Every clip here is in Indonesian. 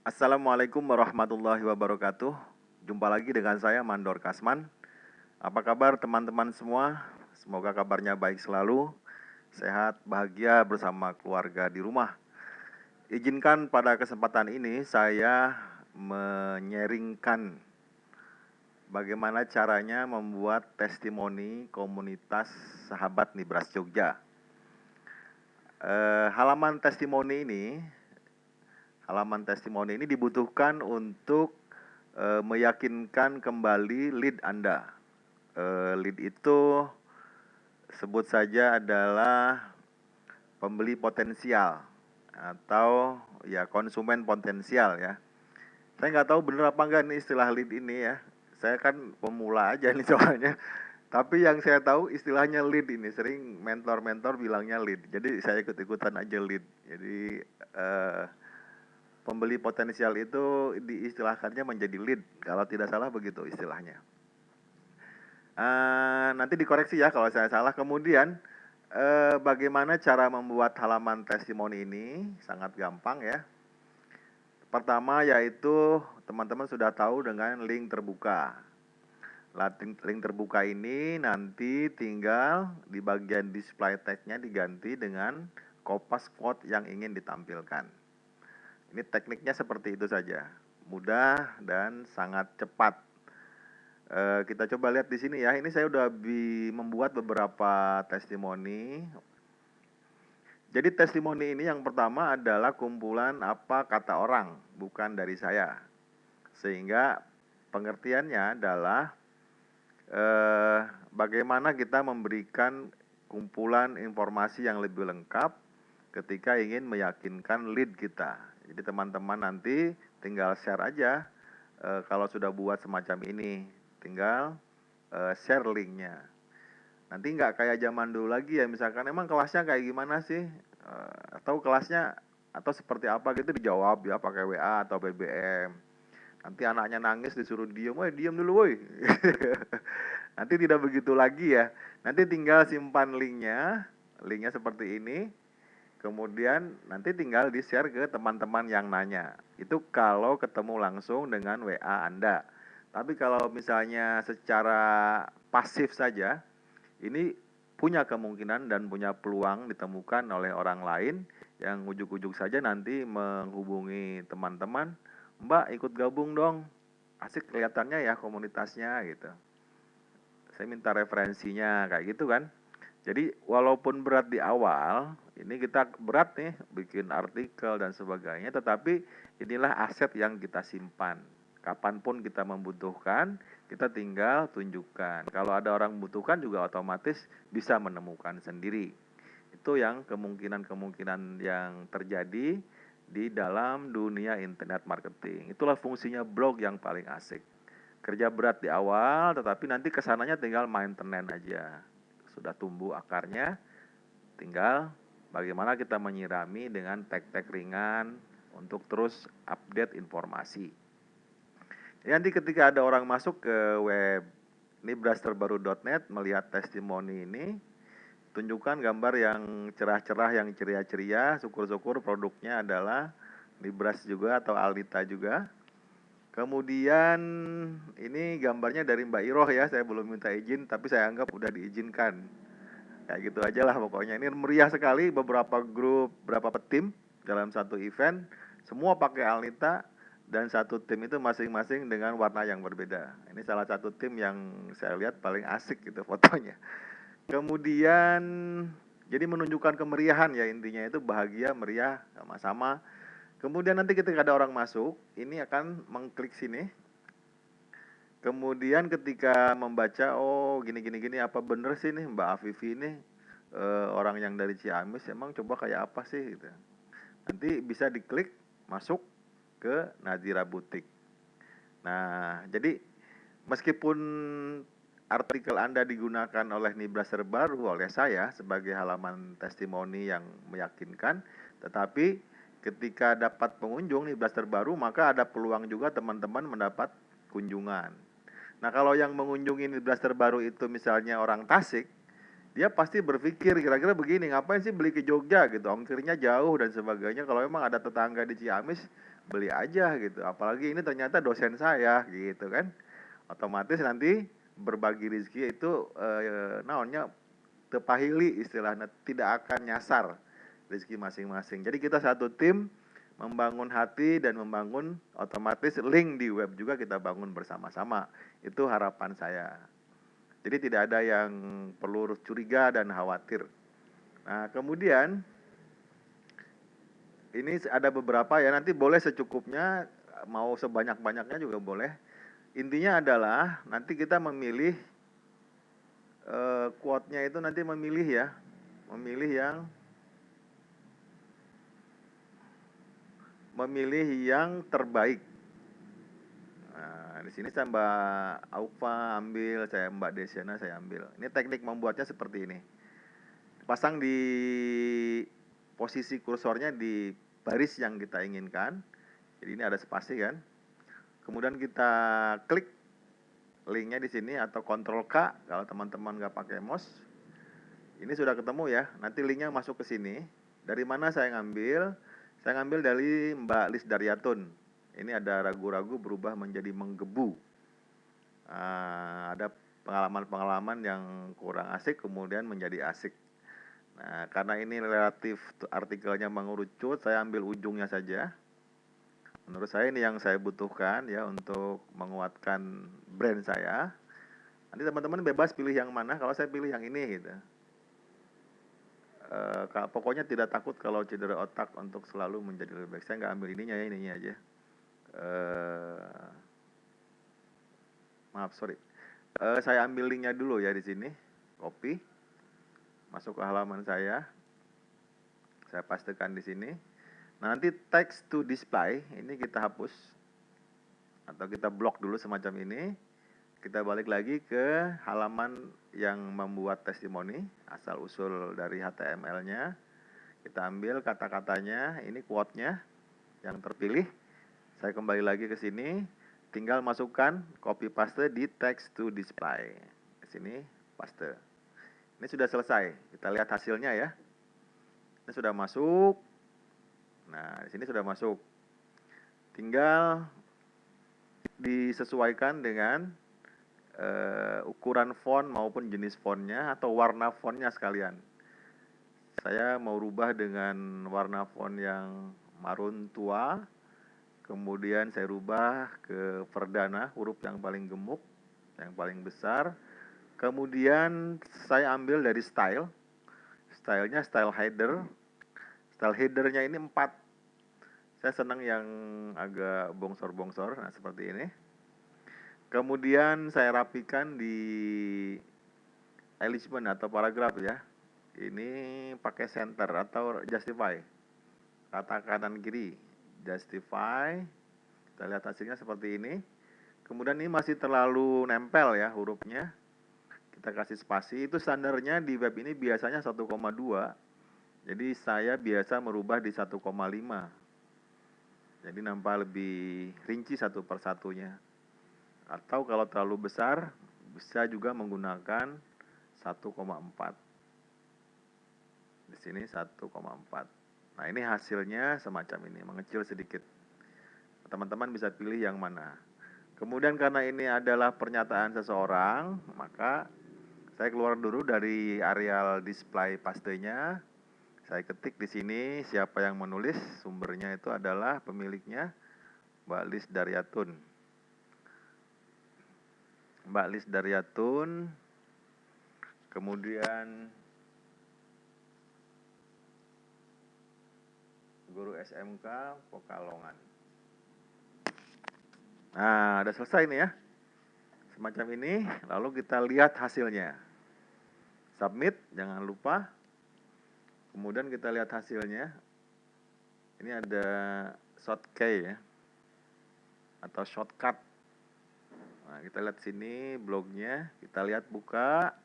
Assalamualaikum warahmatullahi wabarakatuh. Jumpa lagi dengan saya Mandor Kasman. Apa kabar teman-teman semua? Semoga kabarnya baik selalu, sehat, bahagia bersama keluarga di rumah. Izinkan pada kesempatan ini saya menyaringkan bagaimana caranya membuat testimoni komunitas sahabat Nibras Jogja. Halaman testimoni ini dibutuhkan untuk meyakinkan kembali lead Anda. Lead itu sebut saja adalah pembeli potensial atau ya konsumen potensial ya. Saya nggak tahu bener apa enggak nih istilah lead ini ya. Saya kan pemula aja nih soalnya. Tapi yang saya tahu istilahnya lead ini, sering mentor-mentor bilangnya lead. Jadi saya ikut-ikutan aja lead. Jadi pembeli potensial itu diistilahkannya menjadi lead, kalau tidak salah begitu istilahnya. Nanti dikoreksi ya kalau saya salah. Kemudian bagaimana cara membuat halaman testimoni ini? Sangat gampang ya. Pertama yaitu teman-teman sudah tahu dengan link terbuka. Link terbuka ini nanti tinggal di bagian display text-nya diganti dengan kopas quote yang ingin ditampilkan. Ini tekniknya seperti itu saja, mudah dan sangat cepat. Kita coba lihat di sini ya. Ini saya udah membuat beberapa testimoni. Jadi testimoni ini yang pertama adalah kumpulan apa kata orang, bukan dari saya. Sehingga pengertiannya adalah bagaimana kita memberikan kumpulan informasi yang lebih lengkap ketika ingin meyakinkan lead kita. Jadi teman-teman nanti tinggal share aja kalau sudah buat semacam ini, tinggal share linknya. Nanti nggak kayak zaman dulu lagi ya, misalkan emang kelasnya kayak gimana sih, atau kelasnya atau seperti apa gitu dijawab ya pakai WA atau BBM. Nanti anaknya nangis disuruh diem, woi diem dulu woi. Nanti tidak begitu lagi ya. Nanti tinggal simpan linknya seperti ini. Kemudian nanti tinggal di-share ke teman-teman yang nanya. Itu kalau ketemu langsung dengan WA Anda. Tapi kalau misalnya secara pasif saja, ini punya kemungkinan dan punya peluang ditemukan oleh orang lain yang ujuk-ujuk saja nanti menghubungi teman-teman, Mbak ikut gabung dong, asik kelihatannya ya komunitasnya gitu. Saya minta referensinya kayak gitu kan. Jadi walaupun berat di awal, ini kita berat nih bikin artikel dan sebagainya, tetapi inilah aset yang kita simpan. Kapanpun kita membutuhkan, kita tinggal tunjukkan. Kalau ada orang membutuhkan juga otomatis bisa menemukan sendiri. Itu yang kemungkinan-kemungkinan yang terjadi di dalam dunia internet marketing. Itulah fungsinya blog yang paling asik. Kerja berat di awal, tetapi nanti kesananya tinggal maintenance aja. Sudah tumbuh akarnya, tinggal bagaimana kita menyirami dengan tag-tag ringan untuk terus update informasi. Nanti ketika ada orang masuk ke web nibrasterbaru.net melihat testimoni ini, tunjukkan gambar yang cerah-cerah, yang ceria-ceria, syukur-syukur produknya adalah Nibras juga atau Alita juga. Kemudian ini gambarnya dari Mbak Iroh ya, saya belum minta izin tapi saya anggap udah diizinkan. Kayak gitu aja lah pokoknya. Ini meriah sekali, beberapa grup, beberapa tim dalam satu event, semua pakai Alita dan satu tim itu masing-masing dengan warna yang berbeda. Ini salah satu tim yang saya lihat paling asik gitu fotonya. Kemudian jadi menunjukkan kemeriahan ya, intinya itu bahagia, meriah, sama-sama. Kemudian nanti ketika ada orang masuk, ini akan mengklik sini. Kemudian ketika membaca, oh gini, apa bener sih nih Mbak Afifi ini orang yang dari Ciamis, emang coba kayak apa sih gitu. Nanti bisa diklik masuk ke Nadira Butik. Nah, jadi meskipun artikel Anda digunakan oleh Nibras Terbaru oleh saya sebagai halaman testimoni yang meyakinkan, tetapi ketika dapat pengunjung Nibras Terbaru maka ada peluang juga teman-teman mendapat kunjungan. Nah, kalau yang mengunjungi Nibras Terbaru itu misalnya orang Tasik, dia pasti berpikir kira-kira begini, ngapain sih beli ke Jogja gitu, ongkirnya jauh dan sebagainya. Kalau memang ada tetangga di Ciamis, beli aja gitu. Apalagi ini ternyata dosen saya gitu kan. Otomatis nanti berbagi rezeki itu naonnya tepahili istilahnya, tidak akan nyasar rezeki masing-masing. Jadi kita satu tim membangun hati dan membangun otomatis link di web juga kita bangun bersama-sama. Itu harapan saya. Jadi tidak ada yang perlu curiga dan khawatir. Nah, kemudian ini ada beberapa ya, nanti boleh secukupnya, mau sebanyak-banyaknya juga boleh. Intinya adalah nanti kita memilih quote-nya itu nanti memilih ya, memilih yang terbaik. Nah, di sini saya Mbak Aufa ambil, saya Mbak Desiana saya ambil. Ini teknik membuatnya seperti ini. Pasang di posisi kursornya di baris yang kita inginkan. Jadi ini ada spasi kan. Kemudian kita klik linknya di sini atau Ctrl K kalau teman-teman nggak pakai mouse. Ini sudah ketemu ya. Nanti linknya masuk ke sini. Dari mana saya ngambil? Saya ngambil dari Mbak Lis Daryatun. Ini ada ragu-ragu berubah menjadi menggebu. Ada pengalaman-pengalaman yang kurang asik kemudian menjadi asik. Nah, karena ini relatif artikelnya mengerucut, saya ambil ujungnya saja. Menurut saya ini yang saya butuhkan ya untuk menguatkan brand saya. Nanti teman-teman bebas pilih yang mana. Kalau saya pilih yang ini gitu. Pokoknya tidak takut kalau cedera otak untuk selalu menjadi lebih baik. Saya nggak ambil ininya ya, ininya aja. Maaf, sorry. Saya ambil linknya dulu ya di sini. Copy. Masuk ke halaman saya. Saya pastekan di sini. Nah, nanti text to display ini kita hapus atau kita blok dulu semacam ini. Kita balik lagi ke halaman yang membuat testimoni, asal usul dari HTML-nya. Kita ambil kata-katanya, ini quote-nya yang terpilih. Saya kembali lagi ke sini, tinggal masukkan copy paste di text to display. Di sini paste. Ini sudah selesai. Kita lihat hasilnya ya. Ini sudah masuk. Nah, di sini sudah masuk. Tinggal disesuaikan dengan ukuran font maupun jenis fontnya atau warna fontnya sekalian. Saya mau rubah dengan warna font yang marun tua, kemudian saya rubah ke Verdana, huruf yang paling gemuk, yang paling besar. Kemudian saya ambil dari style, stylenya style header. Style headernya ini 4. Saya senang yang agak bongsor-bongsor, nah seperti ini. Kemudian saya rapikan di element atau paragraf ya. Ini pakai center atau justify. Kata kanan kiri, justify. Kita lihat hasilnya seperti ini. Kemudian ini masih terlalu nempel ya hurufnya. Kita kasih spasi. Itu standarnya di web ini biasanya 1,2. Jadi saya biasa merubah di 1,5. Jadi nampak lebih rinci satu persatunya. Atau kalau terlalu besar, bisa juga menggunakan 1,4. Di sini 1,4. Nah, ini hasilnya semacam ini, mengecil sedikit. Teman-teman bisa pilih yang mana. Kemudian karena ini adalah pernyataan seseorang, maka saya keluar dulu dari areal display pastenya. Saya ketik di sini siapa yang menulis, sumbernya itu adalah pemiliknya Mbak Lis Daryatun. Mbak Lis Daryatun, kemudian guru SMK Pekalongan. Nah, udah selesai nih ya. Semacam ini, lalu kita lihat hasilnya. Submit, jangan lupa. Kemudian kita lihat hasilnya. Ini ada shortcut ya, atau shortcut. Nah, kita lihat sini blognya, kita lihat buka.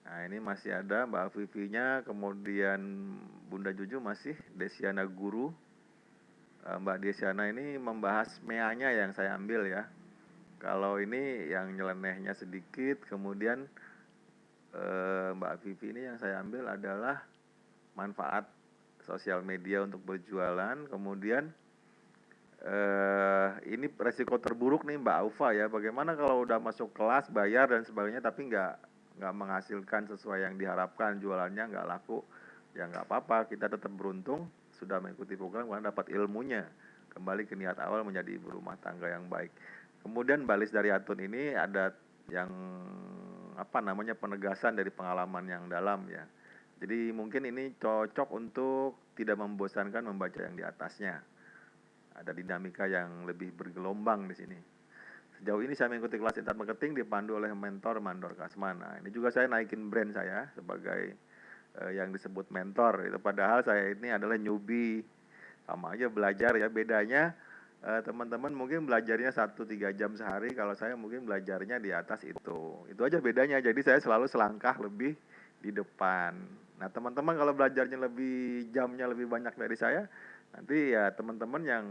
Nah, ini masih ada Mbak Vivi-nya, kemudian Bunda Juju masih, Desiana Guru. Mbak Desiana ini membahas MEA-nya yang saya ambil ya. Kalau ini yang nyelenehnya sedikit, kemudian Mbak Vivi ini yang saya ambil adalah manfaat sosial media untuk berjualan, kemudian Ini resiko terburuk nih Mbak Aufa ya, bagaimana kalau udah masuk kelas, bayar dan sebagainya tapi nggak menghasilkan sesuai yang diharapkan, jualannya nggak laku, ya nggak apa-apa, kita tetap beruntung, sudah mengikuti program karena dapat ilmunya, kembali ke niat awal menjadi ibu rumah tangga yang baik. Kemudian balis dari Atun ini ada yang penegasan dari pengalaman yang dalam ya. Jadi mungkin ini cocok untuk tidak membosankan membaca yang di atasnya. Ada dinamika yang lebih bergelombang di sini. Sejauh ini saya mengikuti kelas internet marketing dipandu oleh mentor Mandor Kasman. Nah, ini juga saya naikin brand saya sebagai yang disebut mentor. Itu padahal saya ini adalah newbie, sama aja belajar ya. Bedanya teman-teman mungkin belajarnya 1-3 jam sehari, kalau saya mungkin belajarnya di atas itu. Itu aja bedanya. Jadi saya selalu selangkah lebih di depan. Nah, teman-teman kalau belajarnya jamnya lebih banyak dari saya, nanti ya teman-teman yang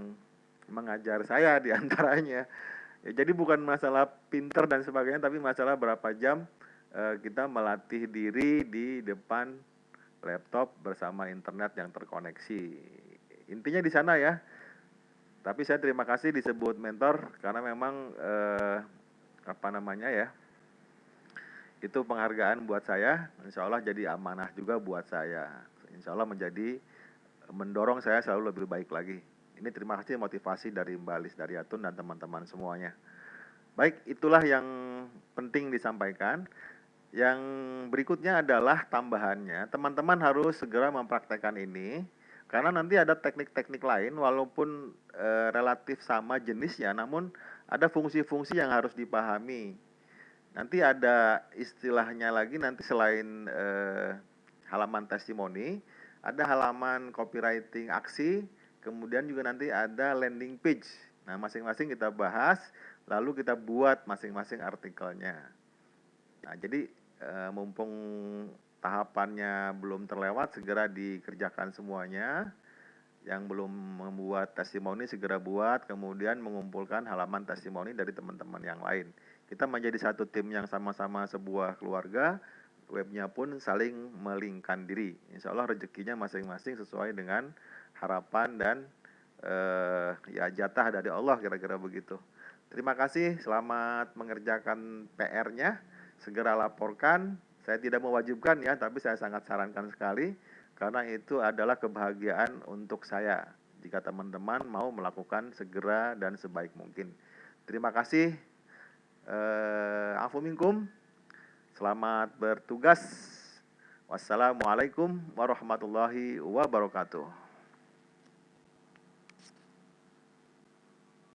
mengajar saya di antaranya. Ya, jadi bukan masalah pinter dan sebagainya, tapi masalah berapa jam kita melatih diri di depan laptop bersama internet yang terkoneksi. Intinya di sana ya. Tapi saya terima kasih disebut mentor karena memang itu penghargaan buat saya. Insya Allah jadi amanah juga buat saya. Insya Allah mendorong saya selalu lebih baik lagi. Ini terima kasih motivasi dari Mbak Lis Daryatun dan teman-teman semuanya. Baik, itulah yang penting disampaikan. Yang berikutnya adalah tambahannya, teman-teman harus segera mempraktekkan ini, karena nanti ada teknik-teknik lain walaupun relatif sama jenisnya, namun ada fungsi-fungsi yang harus dipahami. Nanti ada istilahnya lagi, nanti selain halaman testimoni, ada halaman copywriting aksi, kemudian juga nanti ada landing page. Nah, masing-masing kita bahas, lalu kita buat masing-masing artikelnya. Nah, jadi mumpung tahapannya belum terlewat, segera dikerjakan semuanya. Yang belum membuat testimoni segera buat, kemudian mengumpulkan halaman testimoni dari teman-teman yang lain. Kita menjadi satu tim yang sama-sama sebuah keluarga, webnya pun saling melingkan diri. Insya Allah rezekinya masing-masing sesuai dengan harapan dan ya jatah dari Allah, kira-kira begitu. Terima kasih, selamat mengerjakan PR-nya, segera laporkan. Saya tidak mewajibkan ya, tapi saya sangat sarankan sekali, karena itu adalah kebahagiaan untuk saya jika teman-teman mau melakukan segera dan sebaik mungkin. Terima kasih. Afu minkum. Selamat bertugas. Wassalamualaikum warahmatullahi wabarakatuh.